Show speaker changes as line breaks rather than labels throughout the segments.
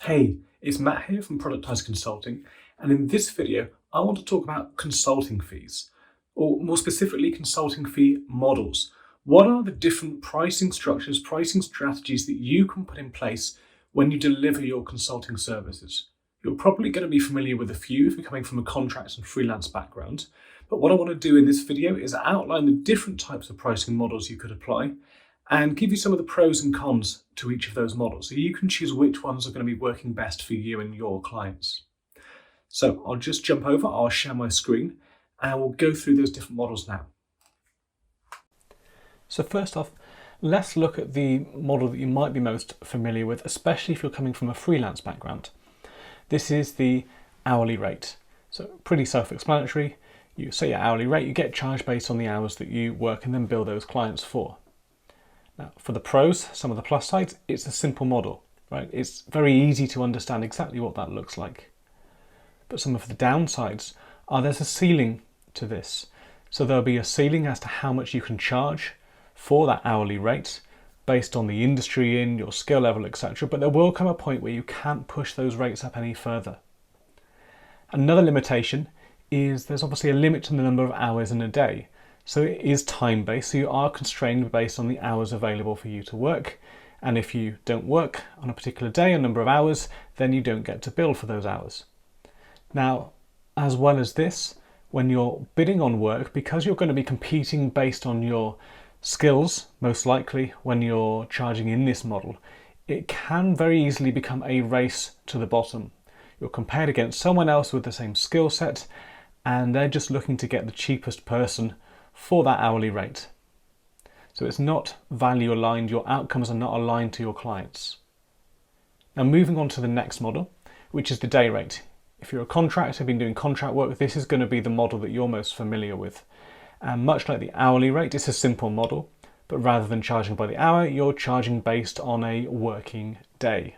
Hey, it's Matt here from Productised Consulting, and in this video, I want to talk about consulting fees, or more specifically, consulting fee models. What are the different pricing structures, pricing strategies that you can put in place when you deliver your consulting services? You're probably going to be familiar with a few if you're coming from a contract and freelance background, but what I want to do in this video is outline the different types of pricing models you could apply and give you some of the pros and cons to each of those models so you can choose which ones are going to be working best for you and your clients. So I'll just jump over, I'll share my screen, and we'll go through those different models now. So first off, let's look at the model that you might be most familiar with, especially if you're coming from a freelance background. This is the hourly rate. So pretty self-explanatory. You set your hourly rate, you get charged based on the hours that you work and then bill those clients for. Now, for the pros, some of the plus sides, it's a simple model, right? It's very easy to understand exactly what that looks like. But some of the downsides are there's a ceiling to this. So there'll be a ceiling as to how much you can charge for that hourly rate based on the industry you're in, your skill level, etc. But there will come a point where you can't push those rates up any further. Another limitation is there's obviously a limit to the number of hours in a day. So it is time-based, so you are constrained based on the hours available for you to work. And if you don't work on a particular day, a number of hours, then you don't get to bill for those hours. Now, as well as this, when you're bidding on work, because you're going to be competing based on your skills, most likely when you're charging in this model, it can very easily become a race to the bottom. You're compared against someone else with the same skill set, and they're just looking to get the cheapest person for that hourly rate. So it's not value aligned, your outcomes are not aligned to your clients. Now moving on to the next model, which is the day rate. If you're a contractor, been doing contract work, this is going to be the model that you're most familiar with. And much like the hourly rate, it's a simple model, but rather than charging by the hour, you're charging based on a working day.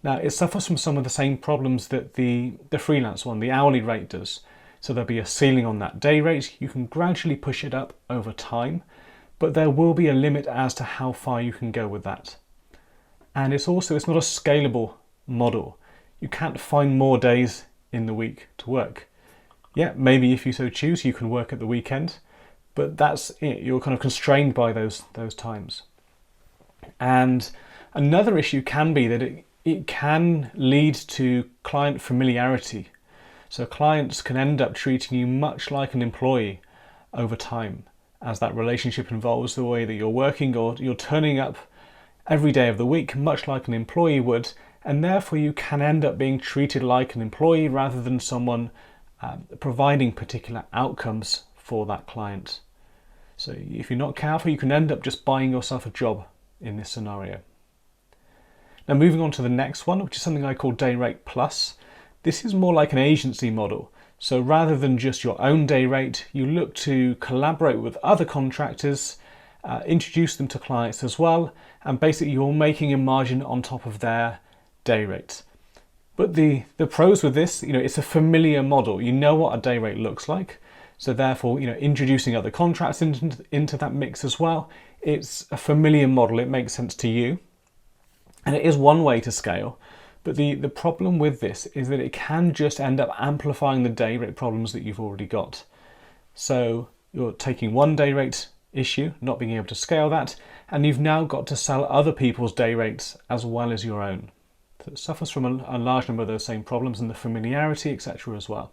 Now it suffers from some of the same problems that the freelance one, the hourly rate, does. So there'll be a ceiling on that day rate. You can gradually push it up over time, but there will be a limit as to how far you can go with that. And it's not a scalable model. You can't find more days in the week to work. Yeah, maybe if you so choose, you can work at the weekend, but that's it. You're kind of constrained by those times. And another issue can be that it can lead to client familiarity. So clients can end up treating you much like an employee over time as that relationship involves the way that you're working, or you're turning up every day of the week much like an employee would, and therefore you can end up being treated like an employee rather than someone providing particular outcomes for that client. So if you're not careful, you can end up just buying yourself a job in this scenario. Now moving on to the next one, which is something I call day rate plus. This is more like an agency model. So rather than just your own day rate, you look to collaborate with other contractors, introduce them to clients as well, and basically you're making a margin on top of their day rate. But the pros with this, it's a familiar model. You know what a day rate looks like. So therefore, introducing other contracts into that mix as well, it's a familiar model. It makes sense to you. And it is one way to scale. But the problem with this is that it can just end up amplifying the day rate problems that you've already got. So you're taking one day rate issue, not being able to scale that, and you've now got to sell other people's day rates as well as your own. So it suffers from a large number of those same problems and the familiarity, etc. as well.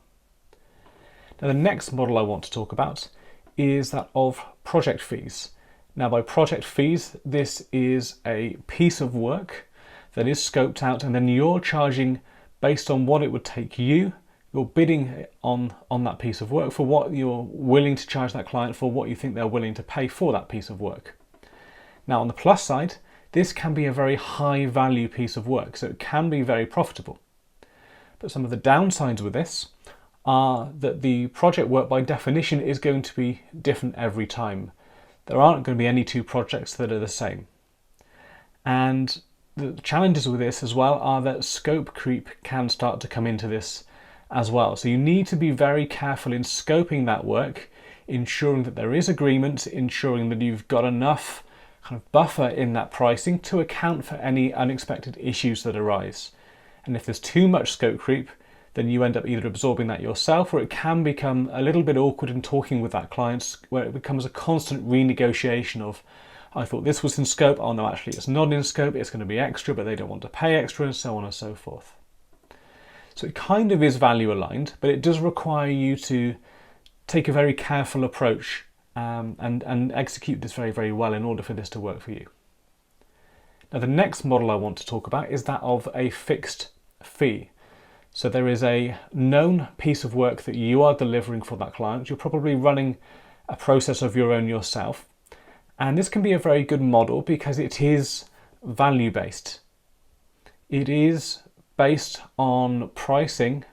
Now the next model I want to talk about is that of project fees. Now by project fees, this is a piece of work that is scoped out, and then you're charging based on what it would take you. You're bidding on that piece of work for what you're willing to charge that client for, what you think they're willing to pay for that piece of work. Now on the plus side, this can be a very high value piece of work, so it can be very profitable. But some of the downsides with this are that the project work by definition is going to be different every time. There aren't going to be any two projects that are the same. And the challenges with this as well are that scope creep can start to come into this as well. So you need to be very careful in scoping that work, ensuring that there is agreement, ensuring that you've got enough kind of buffer in that pricing to account for any unexpected issues that arise. And if there's too much scope creep, then you end up either absorbing that yourself, or it can become a little bit awkward in talking with that client, where it becomes a constant renegotiation of, I thought this was in scope, oh no, actually it's not in scope, it's going to be extra, but they don't want to pay extra, and so on and so forth. So it kind of is value aligned, but it does require you to take a very careful approach and execute this very, very well in order for this to work for you. Now, the next model I want to talk about is that of a fixed fee. So there is a known piece of work that you are delivering for that client. You're probably running a process of your own yourself. And this can be a very good model because it is value-based. It is based on pricing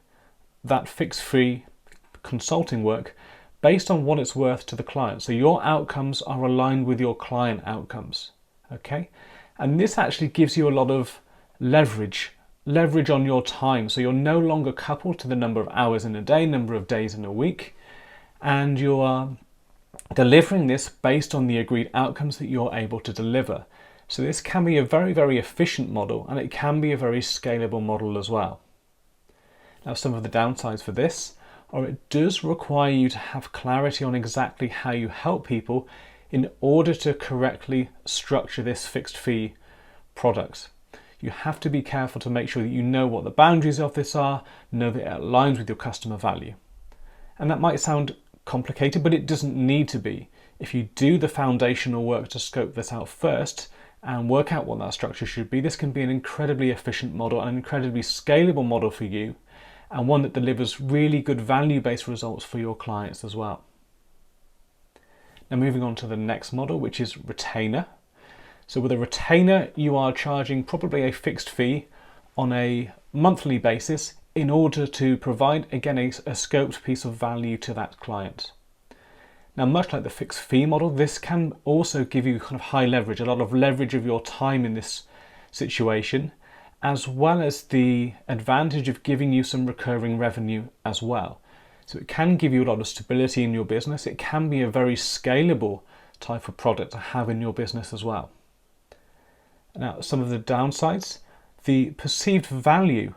that fixed fee consulting work based on what it's worth to the client. So your outcomes are aligned with your client outcomes, okay? And this actually gives you a lot of leverage on your time. So you're no longer coupled to the number of hours in a day, number of days in a week, and you are delivering this based on the agreed outcomes that you're able to deliver. So this can be a very, very efficient model, and it can be a very scalable model as well. Now, some of the downsides for this are it does require you to have clarity on exactly how you help people in order to correctly structure this fixed fee product. You have to be careful to make sure that you know what the boundaries of this are, know that it aligns with your customer value. And that might sound complicated, but it doesn't need to be. If you do the foundational work to scope this out first and work out what that structure should be, this can be an incredibly efficient model, an incredibly scalable model for you, and one that delivers really good value-based results for your clients as well. Now, moving on to the next model, which is retainer. So with a retainer, you are charging probably a fixed fee on a monthly basis in order to provide, again, a scoped piece of value to that client. Now, much like the fixed fee model, this can also give you kind of high leverage, a lot of leverage of your time in this situation, as well as the advantage of giving you some recurring revenue as well. So it can give you a lot of stability in your business. It can be a very scalable type of product to have in your business as well. Now, some of the downsides, the perceived value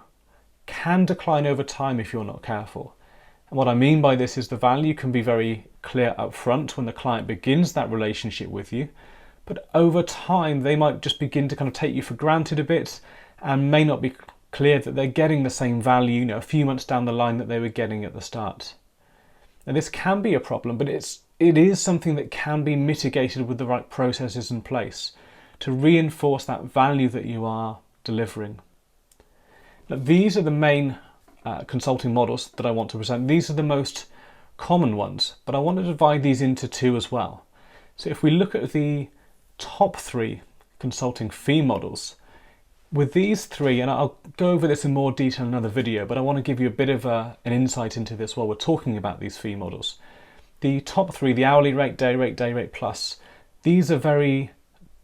can decline over time if you're not careful. And what I mean by this is the value can be very clear up front when the client begins that relationship with you, but over time they might just begin to kind of take you for granted a bit and may not be clear that they're getting the same value, a few months down the line that they were getting at the start. Now, this can be a problem, but it is something that can be mitigated with the right processes in place to reinforce that value that you are delivering. Now, these are the main consulting models that I want to present. These are the most common ones, but I want to divide these into two as well. So if we look at the top three consulting fee models, with these three, and I'll go over this in more detail in another video, but I want to give you a bit of an insight into this while we're talking about these fee models. The top three, the hourly rate, day rate plus, these are very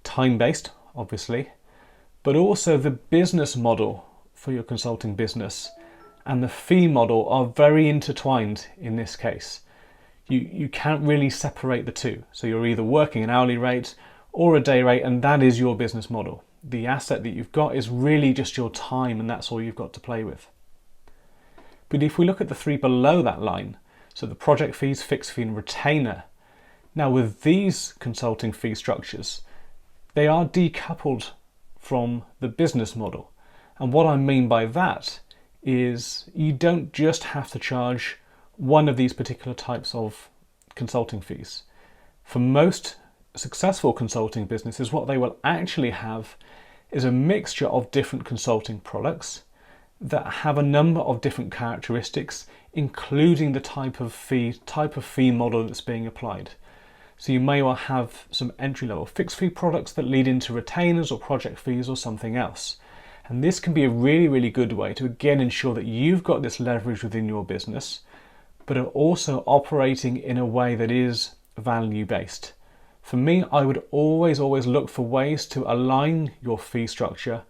time-based, obviously, but also the business model for your consulting business and the fee model are very intertwined in this case. You can't really separate the two. So you're either working an hourly rate or a day rate, and that is your business model. The asset that you've got is really just your time, and that's all you've got to play with. But if we look at the three below that line, so the project fees, fixed fee, and retainer, now with these consulting fee structures, they are decoupled from the business model. And what I mean by that is you don't just have to charge one of these particular types of consulting fees. For most successful consulting businesses, what they will actually have is a mixture of different consulting products that have a number of different characteristics, including the type of fee model that's being applied. So you may well have some entry-level fixed fee products that lead into retainers or project fees or something else. And this can be a really, really good way to again ensure that you've got this leverage within your business, but are also operating in a way that is value-based. For me, I would always look for ways to align your fee structure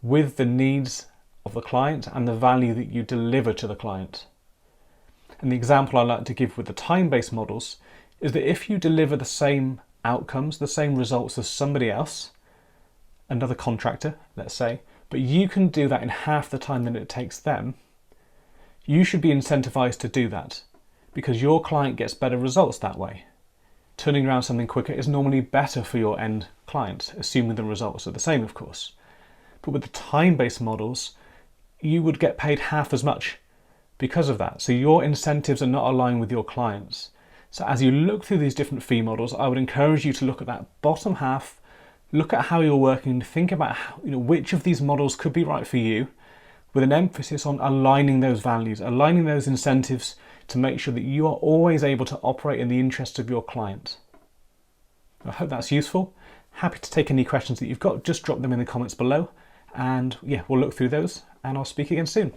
with the needs of the client and the value that you deliver to the client. And the example I like to give with the time-based models is that if you deliver the same outcomes, the same results as somebody else, another contractor, let's say, but you can do that in half the time that it takes them, you should be incentivized to do that because your client gets better results that way. Turning around something quicker is normally better for your end client, assuming the results are the same, of course. But with the time-based models, you would get paid half as much because of that. So your incentives are not aligned with your clients. So as you look through these different fee models, I would encourage you to look at that bottom half, look at how you're working, think about how, which of these models could be right for you, with an emphasis on aligning those values, aligning those incentives to make sure that you are always able to operate in the interest of your client. I hope that's useful. Happy to take any questions that you've got, just drop them in the comments below. And yeah, we'll look through those and I'll speak again soon.